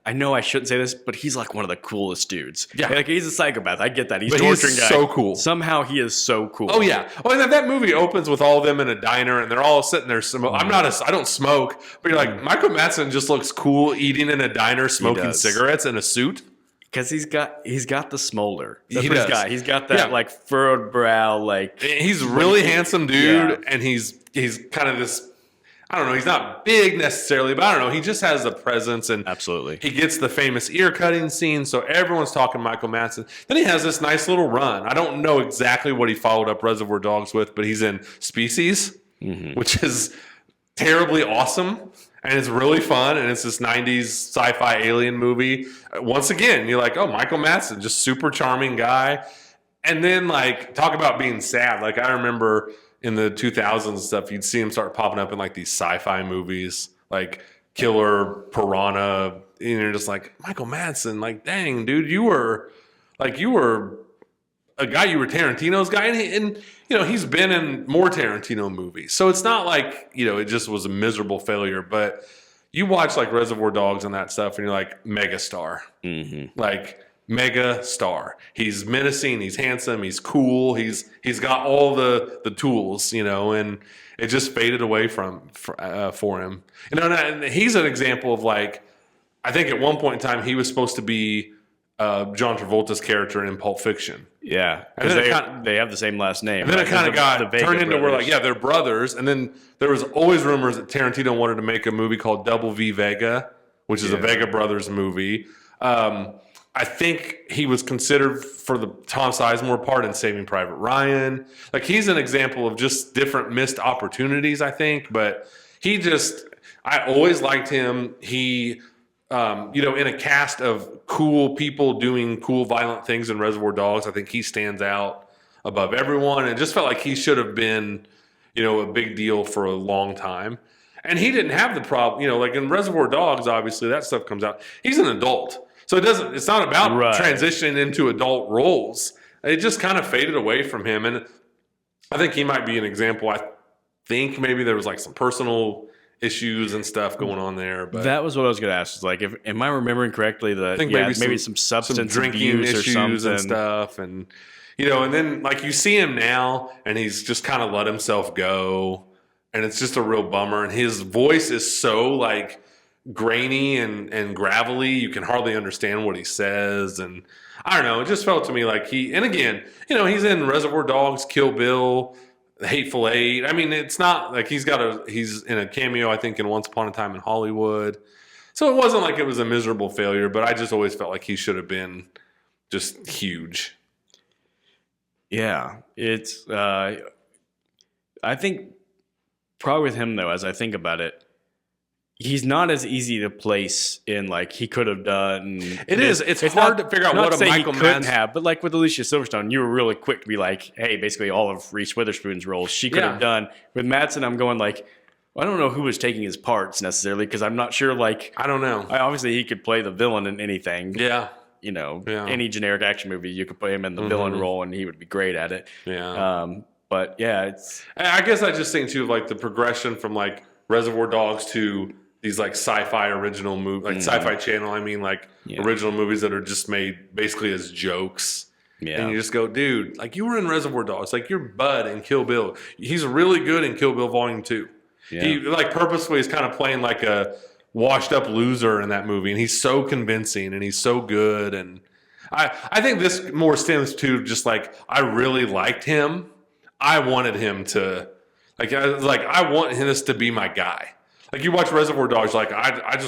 I know I shouldn't say this, but he's like one of the coolest dudes. Yeah. Like he's a psychopath. I get that. He's But he's torturing guys. so cool. Somehow he is so cool. Oh yeah. Oh, and that movie opens with all of them in a diner, and they're all sitting there. I don't smoke, but you're like, Michael Madsen just looks cool eating in a diner, smoking does. cigarettes in a suit. Because he's got the smolder. That's He what does. he's got. He's got that Yeah. like furrowed brow, like He's really handsome dude, Yeah. and he's kind of this. I don't know. He's not big necessarily, but I don't know. He just has a presence, and absolutely. he gets the famous ear cutting scene, so everyone's talking Michael Madsen. Then he has this nice little run. I don't know exactly what he followed up Reservoir Dogs with, but he's in Species, which is terribly awesome, and it's really fun, and it's this 90s sci-fi alien movie. Once again, you're like, oh, Michael Madsen, just super charming guy. And then, like, talk about being sad. Like, I remember in the 2000s and stuff, you'd see him start popping up in like these sci-fi movies, like Killer, Piranha. And you're just like, Michael Madsen, like, dang, dude, you were a guy. You were Tarantino's guy, and he's been in more Tarantino movies. So it's not like it just was a miserable failure. But you watch like Reservoir Dogs and that stuff, and you're like, megastar, like. Mega star. He's menacing. He's handsome. He's cool. He's got all the tools, and it just faded away for him. And he's an example of like, I think at one point in time he was supposed to be John Travolta's character in Pulp Fiction. Yeah, And because then they have the same last name. And then right? it kind of got Vega turned into where brothers. like, yeah, they're brothers. And then there was always rumors that Tarantino wanted to make a movie called Double V Vega, which is a Vega Brothers movie. I think he was considered for the Tom Sizemore part in Saving Private Ryan. Like, he's an example of just different missed opportunities, I think. But I always liked him. He, in a cast of cool people doing cool, violent things in Reservoir Dogs, I think he stands out above everyone. And it just felt like he should have been, a big deal for a long time. And he didn't have the problem, like in Reservoir Dogs, obviously that stuff comes out. He's an adult. So it's not about transitioning into adult roles. It just kind of faded away from him. And I think he might be an example. I think maybe there was like some personal issues and stuff going on there. But that was what I was going to ask. Is like, am I remembering correctly that I think maybe some substance drinking abuse or issues something and stuff. And, and then like you see him now and he's just kind of let himself go. And it's just a real bummer. And his voice is so like grainy and gravelly. You can hardly understand what he says. And I don't know. It just felt to me like and again, he's in Reservoir Dogs, Kill Bill, The Hateful Eight. I mean, it's not like he's in a cameo, I think, in Once Upon a Time in Hollywood. So it wasn't like it was a miserable failure, but I just always felt like he should have been just huge. Yeah, it's. I think probably with him though, as I think about it, he's not as easy to place in like he could have done. It is. It's hard to figure out what a Michael couldn't have, but like with Alicia Silverstone, you were really quick to be like, hey, basically all of Reese Witherspoon's roles she could have done. With Madsen, I'm going like, I don't know who was taking his parts necessarily because I'm not sure. Like, I don't know. Obviously, he could play the villain in anything. Yeah. Any generic action movie, you could put him in the villain role and he would be great at it. Yeah. But yeah, it's. I guess I just think too, like the progression from like Reservoir Dogs to these like sci-fi original movies, like Sci-Fi Channel. I mean, like original movies that are just made basically as jokes. Yeah. And you just go, dude, like you were in Reservoir Dogs, like you're Bud in Kill Bill. He's really good in Kill Bill Volume 2. Yeah. He like purposely is kind of playing like a washed up loser in that movie, and he's so convincing and he's so good. And I think this more stems to just like I really liked him. I wanted him to I want this to be my guy. Like you watch Reservoir Dogs, like I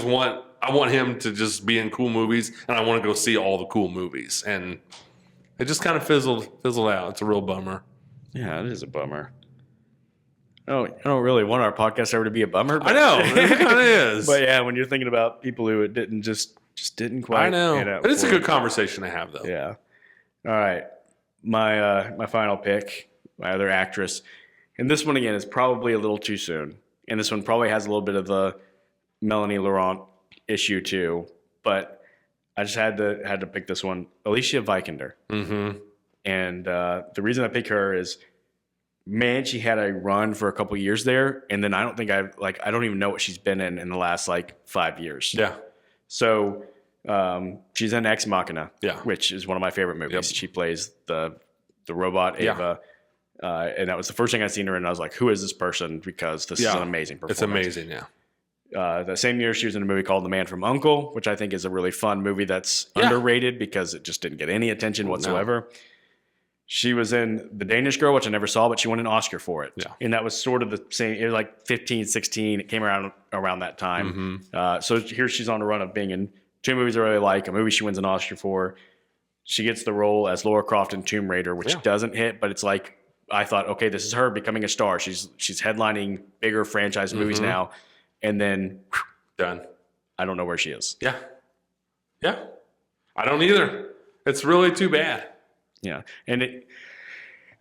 want him to just be in cool movies, and I want to go see all the cool movies. And it just kind of fizzled out. It's a real bummer. Yeah, it is a bummer. I don't really want our podcast ever to be a bummer. I know it kind of is. But yeah, when you're thinking about people who it didn't just didn't quite. I know, but it's a good conversation to have, though. Yeah. All right, my final pick, my other actress, and this one again is probably a little too soon, and this one probably has a little bit of the Melanie Laurent issue too, but I just had to pick this one, Alicia Vikander. Mm-hmm. And the reason I pick her is, man, she had a run for a couple years there, and then I don't even know what she's been in the last like 5 years. Yeah. So she's in Ex Machina, which is one of my favorite movies. Yep. She plays the robot Ava, and that was the first thing I seen her in. And I was like, who is this person? Because this is an amazing performance. It's amazing, yeah. The same year she was in a movie called The Man from U.N.C.L.E., which I think is a really fun movie that's underrated because it just didn't get any attention whatsoever. No. She was in The Danish Girl, which I never saw, but she won an Oscar for it. Yeah. And that was sort of the same. It was like 15, 16. It came around that time. Mm-hmm. So here she's on a run of being in 2 movies I really like, a movie she wins an Oscar for. She gets the role as Lara Croft in Tomb Raider, which doesn't hit, but it's like, I thought, okay, this is her becoming a star. She's headlining bigger franchise movies now. And then done. I don't know where she is. Yeah. Yeah. I don't either. It's really too bad. Yeah. And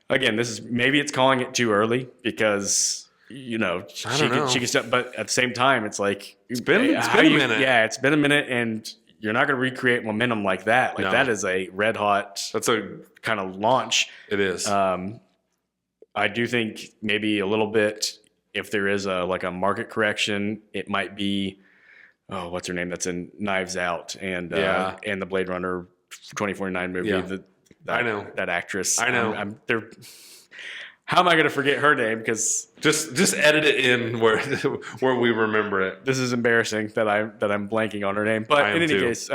again, maybe it's calling it too early because, she can step, but at the same time, it's like, it's been a minute. Yeah. It's been a minute, and you're not going to recreate momentum like that. Like that is a red hot, that's a kind of launch. It is. I do think maybe a little bit, if there is a market correction, it might be, what's her name? That's in Knives Out and the Blade Runner 2049 movie. Yeah. I know that actress. I know. How am I going to forget her name? Because just edit it in where we remember it. This is embarrassing that I'm blanking on her name. But in any case,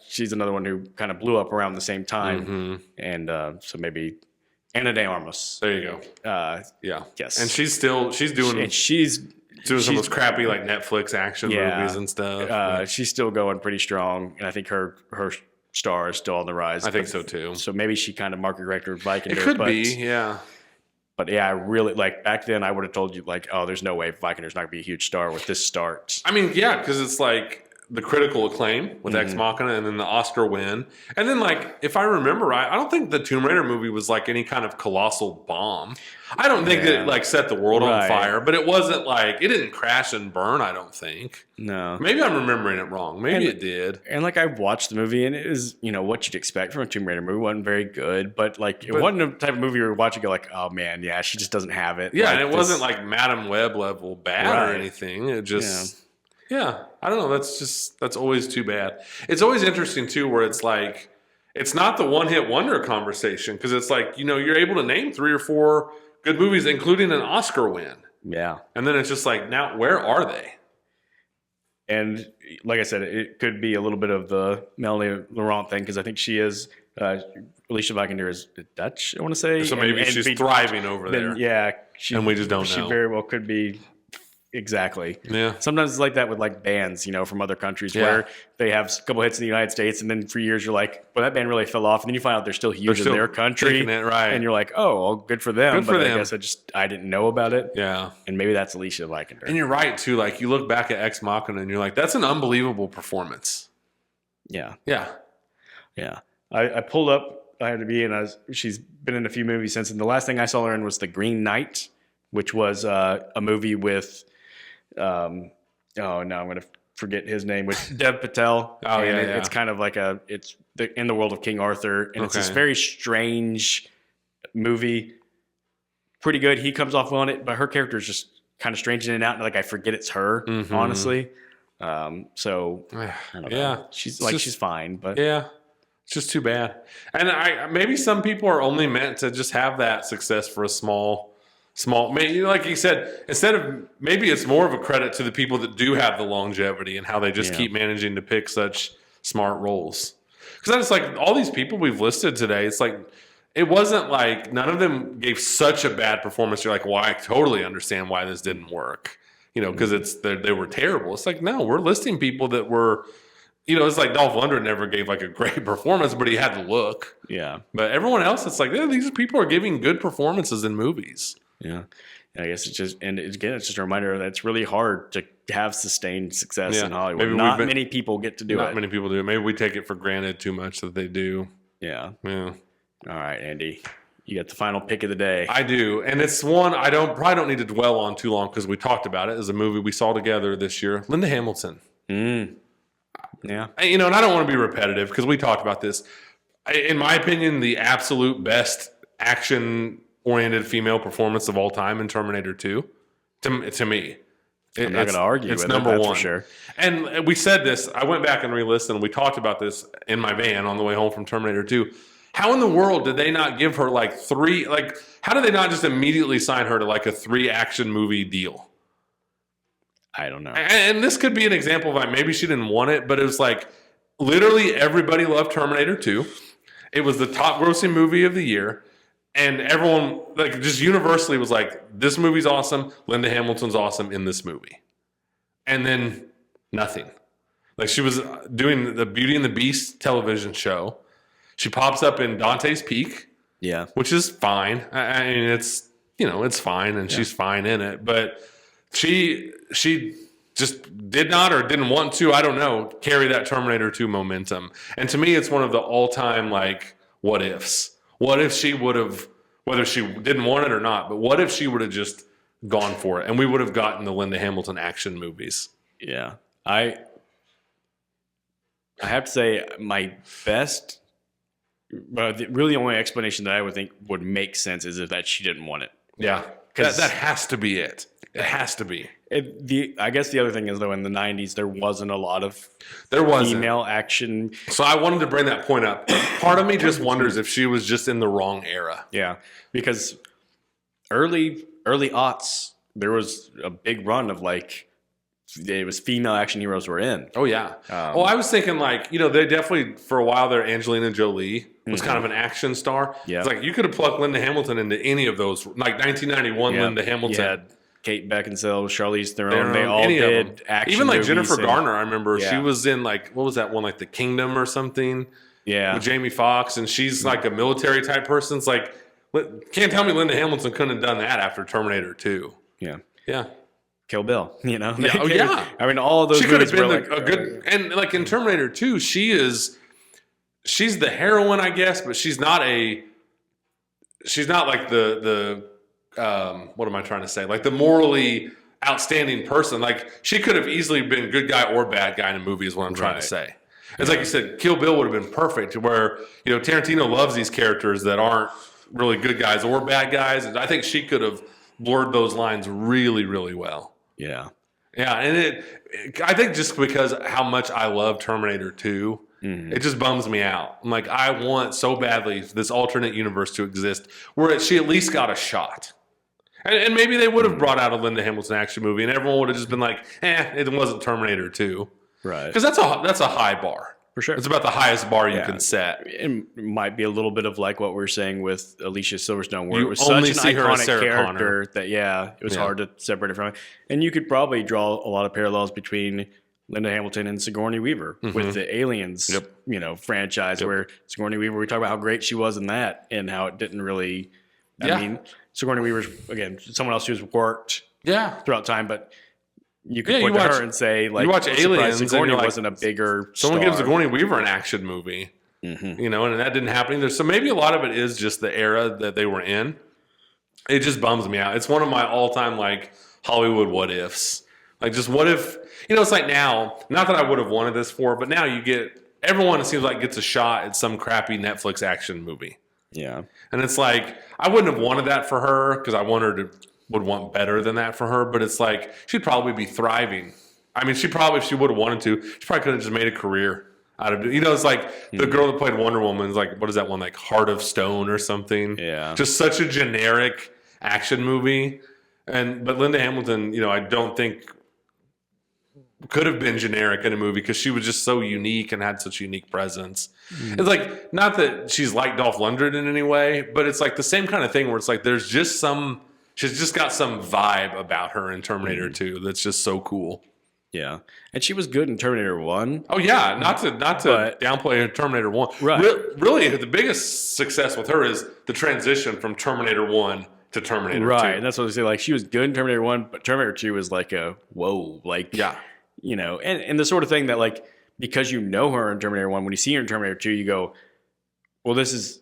she's another one who kind of blew up around the same time, and so maybe Ana de Armas. There you go. Yeah. Yes. And she's doing some of those crappy like Netflix action movies and stuff. She's still going pretty strong, and I think her star is still on the rise. I think so too. So maybe she kind of market corrected Vikander. It could be, yeah. But yeah, I really back then I would have told you there's no way Vikander's not gonna be a huge star with this start. I mean, yeah, because it's like the critical acclaim with Ex Machina and then the Oscar win. And then if I remember right, I don't think the Tomb Raider movie was like any kind of colossal bomb. I don't think that it set the world on fire, but it wasn't it didn't crash and burn, I don't think. No. Maybe I'm remembering it wrong. Maybe it did. And I watched the movie, and it was, what you'd expect from a Tomb Raider movie. It wasn't very good, but it wasn't a type of movie you were watching go oh man, yeah, she just doesn't have it. Yeah, and it wasn't Madam Web level bad or anything. It just yeah, I don't know. That's always too bad. It's always interesting too, where it's it's not the one hit wonder conversation, because it's you're able to name 3 or 4 good movies, including an Oscar win. Yeah, and then it's just now where are they? And like I said, it could be a little bit of the Melanie Laurent thing, because I think she is Alicia Vikander is Dutch, I want to say. So maybe she's thriving over there. Yeah, and we just don't know. She very well could be Exactly. Yeah. Sometimes it's like that with like bands, from other countries Yeah. where they have a couple hits in the United States, and then for years you're like, well, that band really fell off, and then you find out they're still huge still in their country, kicking it, right. and you're like, oh, well, good for them. Good for but them. I guess I didn't know about it. Yeah. And maybe that's Alicia Vikander. And you're right too. Like you look back at Ex Machina and you're like, that's an unbelievable performance. Yeah. Yeah. Yeah. I pulled up IMDb, and she's been in a few movies since, and the last thing I saw her in was The Green Knight, which was a movie with I'm going to forget his name, with Dev Patel. Oh, yeah, yeah. It's kind of like in the world of King Arthur, and it's this Okay. very strange movie. Pretty good. He comes off on it, but her character is just kind of strange in and out, and like I forget it's her, Mhm. honestly. So I don't know. Yeah. She's It's she's fine, but Yeah. It's just too bad. And maybe some people are only meant to just have that success for a small, like you said, instead of, maybe it's more of a credit to the people that do have the longevity and how they just keep managing to pick such smart roles. Because that's like all these people we've listed today, it's like, it wasn't like none of them gave such a bad performance. You're like, well, I totally understand why this didn't work, because they were terrible. It's like, no, we're listing people that were, it's like Dolph Lundgren never gave like a great performance, but he had the look. yeah. But everyone else, it's like, these people are giving good performances in movies. Yeah. I guess it's just a reminder that it's really hard to have sustained success in Hollywood. Maybe Not many people get to do it. Not many people do it. Maybe we take it for granted too much that they do. Yeah. Yeah. All right, Andy. You got the final pick of the day. I do. And it's one I probably don't need to dwell on too long because we talked about it as a movie we saw together this year. Linda Hamilton. Yeah. And I don't want to be repetitive because we talked about this. In my opinion, the absolute best action-oriented female performance of all time in Terminator 2, to me. I'm not going to argue it's with number it, that's one. for sure. And we said this. I went back and re-listened. We talked about this in my van on the way home from Terminator 2. How in the world did they not give her like three? Like, how did they not just immediately sign her to like a 3 action movie deal? I don't know. And this could be an example of like maybe she didn't want it, but it was like literally everybody loved Terminator 2. It was the top grossing movie of the year. And everyone like just universally was like, this movie's awesome. Linda Hamilton's awesome in this movie. And then nothing. Like she was doing the Beauty and the Beast television show. She pops up in Dante's Peak. Yeah. Which is fine. I mean, it's, it's fine and she's fine in it. But she just did not or didn't want to, I don't know, carry that Terminator 2 momentum. And to me, it's one of the all-time, like, what ifs. What if she would have, whether she didn't want it or not, but what if she would have just gone for it and we would have gotten the Linda Hamilton action movies? Yeah. I have to say my best, really the only explanation that I would think would make sense is if that she didn't want it. Yeah. That has to be it. It has to be. I guess the other thing is, though, in the 90s, there wasn't a lot of female action. So I wanted to bring that point up. Part of me just wonders if she was just in the wrong era. Yeah, because early aughts, there was a big run of like, it was female action heroes were in. Oh, yeah. Well, I was thinking like, they definitely, for a while there, Angelina Jolie was kind of an action star. Yeah. It's like you could have plugged Linda Hamilton into any of those, like 1991 Linda Hamilton. You had Kate Beckinsale, Charlize Theron, they all did action even like movies. Jennifer Garner, I remember she Yeah. was in like, what was that one, like The Kingdom or something? Yeah. With Jamie Foxx, and she's like a military type person. It's like, can't tell me Linda Hamilton couldn't have done that after Terminator 2. Yeah. Yeah. Kill Bill, Yeah. Oh, yeah. I mean, all of those She could have movies been were a good, and like in Terminator 2, she's the heroine, I guess, but she's not like the what am I trying to say? Like the morally outstanding person. Like she could have easily been good guy or bad guy in a movie is what I'm trying to say. It's like you said, Kill Bill would have been perfect where, Tarantino loves these characters that aren't really good guys or bad guys. And I think she could have blurred those lines really, really well. Yeah. Yeah. And I think just because how much I love Terminator 2, it just bums me out. I'm like, I want so badly this alternate universe to exist where she at least got a shot. And maybe they would have brought out a Linda Hamilton action movie, and everyone would have just been like, it wasn't Terminator 2. Right. Because that's a high bar. For sure. It's about the highest bar you can set. It might be a little bit of like what we're saying with Alicia Silverstone, where You it was only such see an her as iconic Sarah character Connor. that it was hard to separate it from it. And you could probably draw a lot of parallels between Linda Hamilton and Sigourney Weaver with the Aliens, franchise, where Sigourney Weaver, we talk about how great she was in that and how it didn't really. I mean, Sigourney Weaver's again someone else who's worked throughout time, but you could point to her and say, like, you watch Aliens, Sigourney and wasn't a bigger someone star. gives Sigourney Weaver an action movie, and that didn't happen either. So maybe a lot of it is just the era that they were in. It just bums me out. It's one of my all-time like Hollywood what ifs. Like, just what if it's like now. Not that I would have wanted this for, but now you get everyone. It seems like gets a shot at some crappy Netflix action movie. Yeah, and it's like I wouldn't have wanted that for her because I would want better than that for her. But it's like she'd probably be thriving. I mean, she probably, if she would have wanted to, she probably could have just made a career out of it. It's like the girl that played Wonder Woman is like, what is that one, like Heart of Stone or something? Yeah. Just such a generic action movie. But Linda Hamilton, I don't think could have been generic in a movie because she was just so unique and had such a unique presence. It's like, not that she's like Dolph Lundgren in any way, but it's like the same kind of thing where it's like she's just got some vibe about her in Terminator 2 that's just so cool. Yeah, and she was good in Terminator 1. Oh yeah, not to downplay Terminator 1. Right. Really, the biggest success with her is the transition from Terminator 1 to Terminator 2. Right, and that's what I say. Like, she was good in Terminator 1, but Terminator 2 was like and the sort of thing that, like, because you know her in Terminator 1, when you see her in Terminator 2, you go, well, this is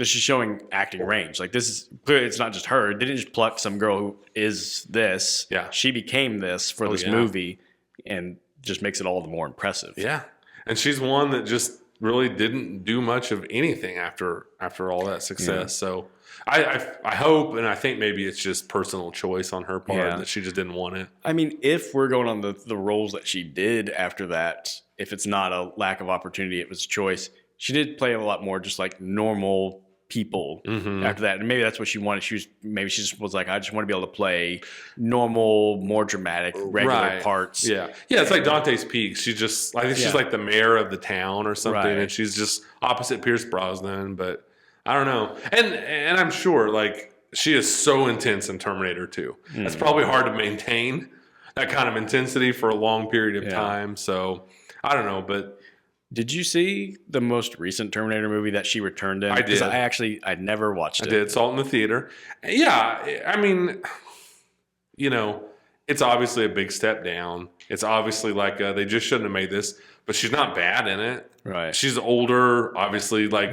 showing acting range. Like, this is clearly, it's not just her. It didn't just pluck some girl who is this. Yeah. She became this for this movie and just makes it all the more impressive. Yeah. And she's one that just really didn't do much of anything after all that success. Yeah. So I hope, and I think maybe it's just personal choice on her part that she just didn't want it. I mean, if we're going on the roles that she did after that, if it's not a lack of opportunity, it was a choice. She did play a lot more just like normal people after that. And maybe that's what she wanted. She just was like, I just want to be able to play normal, more dramatic, regular parts. Yeah. Yeah. It's like Dante's Peak. She just, I think she's like the mayor of the town or something. Right. And she's just opposite Pierce Brosnan, but I don't know. And I'm sure like she is so intense in Terminator 2. It's probably hard to maintain that kind of intensity for a long period of time. So I don't know, but did you see the most recent Terminator movie that she returned in? I did. I never watched it. I did. Saw it in the theater. Yeah. I mean, it's obviously a big step down. It's obviously like they just shouldn't have made this, but she's not bad in it. Right. She's older, obviously, like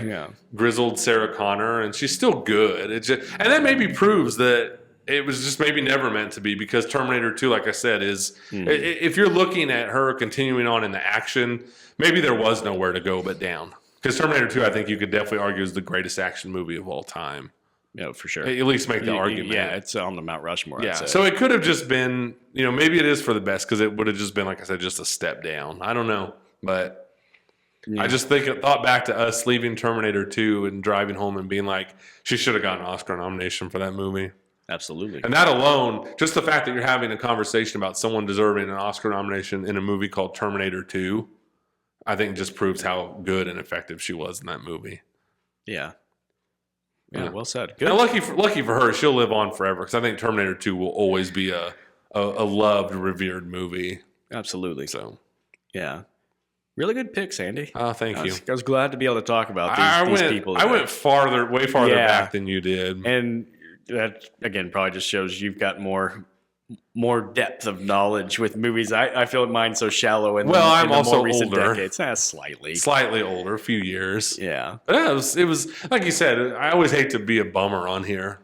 grizzled Sarah Connor, and she's still good. And that maybe proves that it was just maybe never meant to be, because Terminator 2, like I said, is if you're looking at her continuing on in the action, maybe there was nowhere to go but down. Because Terminator 2, I think you could definitely argue is the greatest action movie of all time. Yeah, for sure. At least make the argument. Yeah, it's on the Mount Rushmore. Yeah, so it could have just been, maybe it is for the best, because it would have just been, like I said, just a step down. I don't know, but I just thought back to us leaving Terminator 2 and driving home and being like, she should have gotten an Oscar nomination for that movie. Absolutely. And that alone, just the fact that you're having a conversation about someone deserving an Oscar nomination in a movie called Terminator 2, I think just proves how good and effective she was in that movie. Yeah. Yeah, well said. Good. And lucky for her, she'll live on forever, because I think Terminator 2 will always be a loved, revered movie. Absolutely. So, yeah. Really good picks, Andy. Oh, thank you. I was glad to be able to talk about these people. I went way farther back than you did. And that, again, probably just shows you've got more depth of knowledge with movies. I feel mine's so shallow in I'm the also more recent older. Decades. Slightly older, a few years. Yeah. But it was like you said, I always hate to be a bummer on here.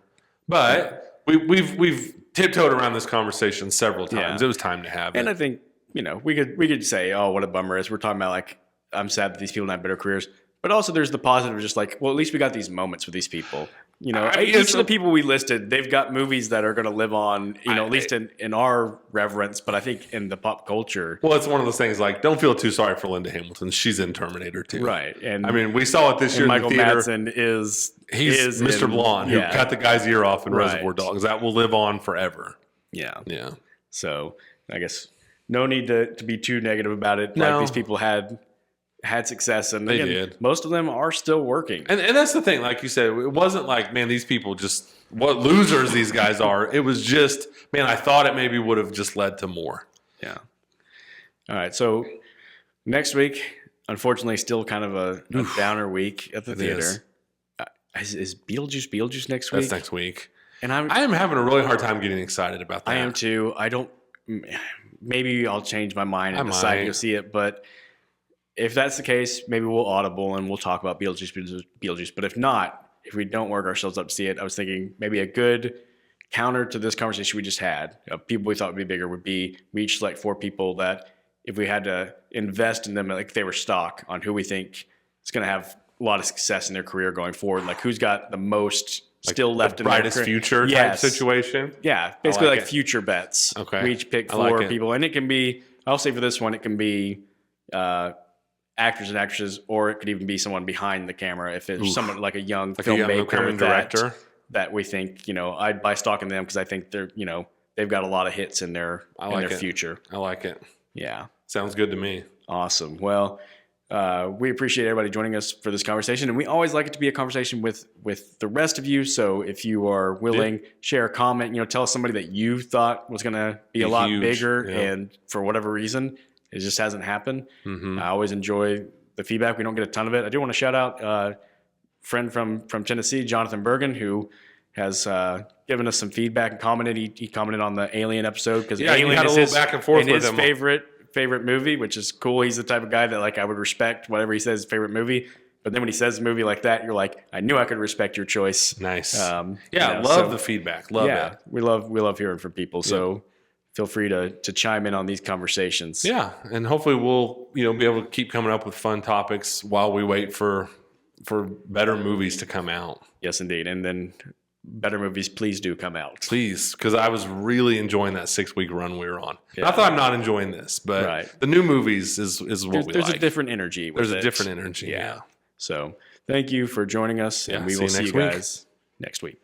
But we've tiptoed around this conversation several times. It was time to have it. And I think, we could say, oh, what a bummer is. We're talking about, like, I'm sad that these people have better careers. But also there's the positive, just like, well, at least we got these moments with these people. Each of the people we listed, they've got movies that are going to live on, at least in our reverence, but I think in the pop culture. Well, it's one of those things like, don't feel too sorry for Linda Hamilton. She's in Terminator 2. Right. And I mean, we saw it this year in the theater. Michael Madsen He's Mr. Blonde, who cut the guy's ear off in Reservoir Dogs. That will live on forever. Yeah. Yeah. So I guess no need to be too negative about it. No. Like, these people had had success, and They again, did. most of them are still working. And that's the thing, like you said, it wasn't like, man, these people just what losers these guys are. It was just, man, I thought it maybe would have just led to more. Yeah. All right. So next week, unfortunately, still kind of a downer week at the theater. Is Beetlejuice next week? That's next week. And I am having a really hard time getting excited about that. I am too. I don't. Maybe I'll change my mind and decide to go see it. But if that's the case, maybe we'll audible and we'll talk about Beetlejuice. But if not, if we don't work ourselves up to see it, I was thinking maybe a good counter to this conversation we just had of people we thought would be bigger would be we each select 4 people that if we had to invest in them, like if they were stock on who we think is going to have a lot of success in their career going forward, like who's got the most still left in their brightest future type situation. Yeah, basically like like future bets. Okay. We each pick I like 4 it. people, and it can be. I'll say for this one, it can be actors and actresses, or it could even be someone behind the camera. If it's someone like a young filmmaker, upcoming director that we think, I'd buy stock in them because I think they're, they've got a lot of hits in their future. I like it. Yeah, Sounds good to me. awesome. Well, we appreciate everybody joining us for this conversation, and we always like it to be a conversation with the rest of you. So if you are willing, share a comment. Tell us somebody that you thought was going to be a lot huge, bigger, yeah. and for whatever reason, it just hasn't happened. Mm-hmm. I always enjoy the feedback. We don't get a ton of it. I do want to shout out a friend from Tennessee, Jonathan Bergen, who has given us some feedback and commented. He commented on the Alien episode because Alien you had a is little his, back and forth and with his him. favorite movie, which is cool. He's the type of guy that I would respect whatever he says his favorite movie. But then when he says a movie like that, you're like, I knew I could respect your choice. Nice. Love The feedback. Love it. we love hearing from people. So feel free to chime in on these conversations. Yeah, and hopefully we'll be able to keep coming up with fun topics while we wait for better movies to come out. Yes, indeed. And then better movies, please do come out. Please, because I was really enjoying that 6-week run we were on. Yeah. Not that I'm not enjoying this, but the new movies is what we there's like. a different energy. There's a different energy. Yeah. So thank you for joining us, and we will see you guys next week.